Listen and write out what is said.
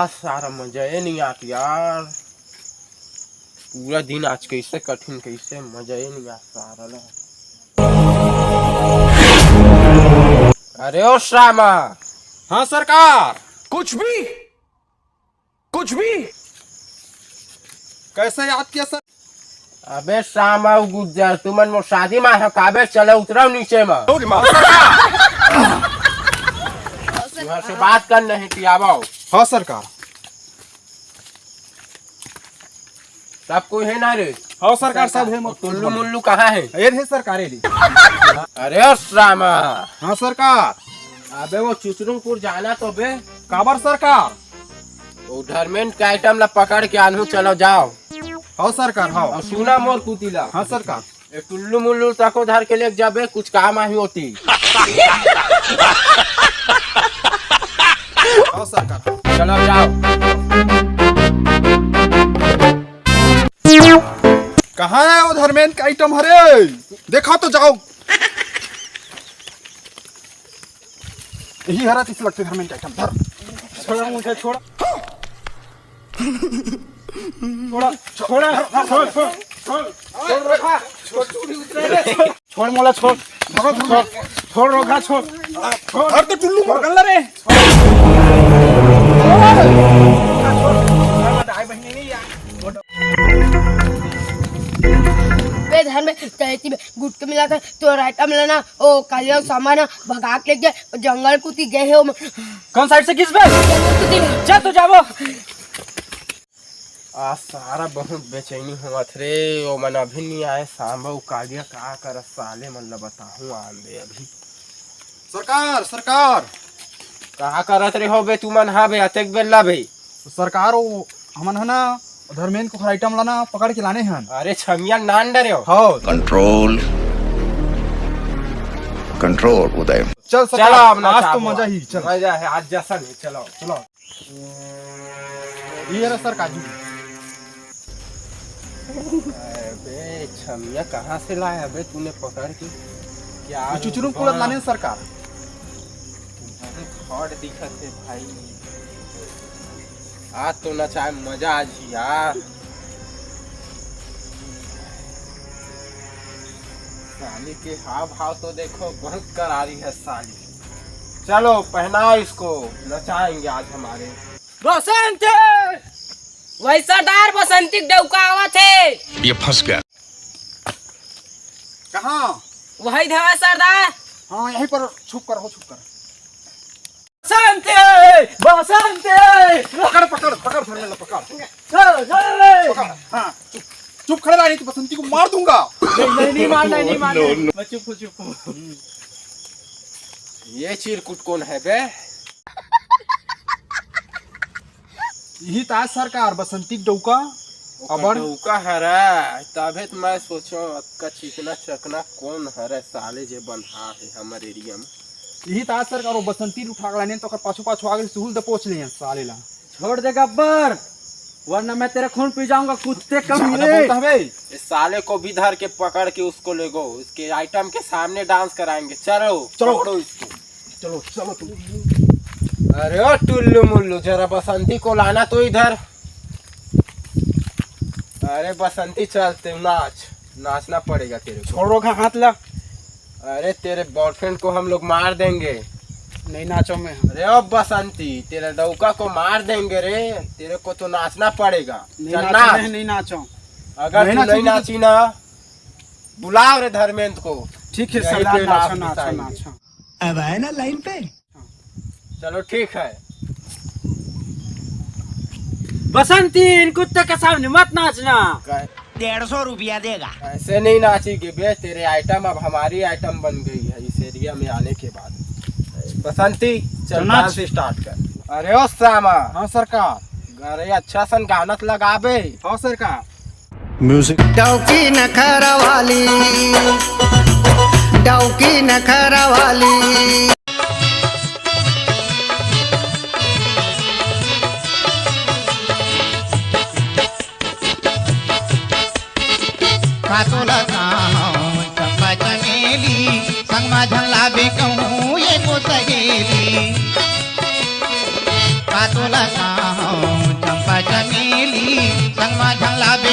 आज सारा मजा ही नहीं आती यार। पूरा दिन आज कैसे कठिन कैसे मजा ही नहीं आता सारा ना। अरे ओ श्यामा। हाँ सरकार। कुछ भी कैसे याद किया सर? अबे श्यामा गुज्जर तुमन मो शादी में है काबे चले उतरो नीचे में। तुम्हारे से बात कर नहीं थी आओ। हाँ सरकार। सब कोई है ना रे? हाँ सरकार सब है। टुल्लू मुल्लू कहाँ है? ये है सरकार। अरे ओ श्यामा। हाँ सरकार। अबे वो चुचरुंगपुर जाना तो बे। काबर सरकार? वो धर्मेंद्र का आइटम ला पकड़ के आनू चलो जाओ। हाँ सरकार। हाँ और सुना मोर कुतिला। हाँ सरकार। एक टुल्लू मुल्लू तको धर के ले जाबे कुछ काम आई होती। हाँ सरकार। चलो जाओ। कहाँ है वो धर्मेंद्र का आइटम? हरे देखा तो जाओ। यही हरा तीस लगते धर्मेंद्र का आइटम। धर छोड़ा मुझे छोड़ा छोड़ मोला छोड़ छोड़ रोका छोड़ तो टुल्लू मगल रे। धर में तहती में गुटके मिलाकर तो आइटम लेना ओ कालिया सामान भगा के लेके जंगल कुती गए हो। कौन साइड से किस पे? चल तो जाओ। आज सारा बहुत बेचैनी हुआ थे ओ मन अभी नहीं आए सांबा कालिया का कर साले मन ला बताऊं आंदे अभी। सरकार कहा करत रे हो बे तू मन? हाँ बे अतेक बेला बे। सरकार वो हमन है ना धर्मेंद्र को आइटम लाना पकड़ के लाने हैं। अरे छमिया नान डरे हो। हाँ कंट्रोल उदय। चल चलो अब आज तो मजा ही। चल मजा है आज जैसा नहीं। चलो ये रहा सर काजू। अबे छमिया कहाँ से लाया बे तूने पकड़ के? क्या चुचुरू पुलत लाने सरकार। खड़ दिखत है भाई। आज तो ना चाहे मजा आज ही यार। साली के हाव भाव तो देखो बहुत करारी है साली। चलो पहनाओ इसको नचाएंगे आज हमारे। बसंती वही सरदार बसंती डौका आवा थे। ये फंस गया। कहाँ? वही देवा सरदार। हाँ यहीं पर छुप कर बसंती पकड़ धर्मेंद्र पकड़। हाँ चुप खड़ा नहीं तो बसंती को मार दूंगा। नहीं मार चुप। ये चिरकुट कौन है बे? यही ताज सरकार बसंती डौका। अबर डौका हरा तबे तो मैं सोचो का चिकना चकना कौन हरे साले जे बंधा है हमारे एरिया में। यही ताज सरकार वो बसंती उठा लाने तो पाछू आगे सुहुल दे पहुंच लिए साले ला। छोड़ दे गब्बर वरना मैं तेरा खून पी जाऊंगा कुत्ते कमीने। इस साले को भी धर के पकड़ के उसको ले गो इसके आइटम के सामने डांस कराएंगे। चलो चलो तुम। अरे ओ टुल्लू मुल्लू जरा बसंती को लाना तो इधर। अरे बसंती चलते नाचना पड़ेगा तेरे को। छोड़ो हाथ ला। अरे तेरे बॉयफ्रेंड को हम लोग मार देंगे। नहीं नाचो मैं। अरे ओ बसंती तेरे डौका को मार देंगे रे। तेरे को तो नाचना पड़ेगा। नहीं नाचो। अगर तू नहीं नाची ना बुलाओ रे धर्मेंद्र को। ठीक है सरदार नाचो। अब आए ना लाइन पे। चलो ठीक है। बसंती इन कुत्ते के सामने मत नाचना। 150 रुपया देगा। ऐसे नहीं नाचेगी बे। तेरे आइटम अब हमारी आइटम बन गई है इस एरिया में आने के बाद। बसंती चल डांस स्टार्ट कर। अरे ओ श्यामा। हाँ सरकार। अरे अच्छा सन गाना लगाबे। हाँ सरकार। म्यूजिक। डौकी नखरा वाली कातोला चंपा चमेली संग माझं लाभे कहूँ ये को सहेली कातोला संगमा झंगला बे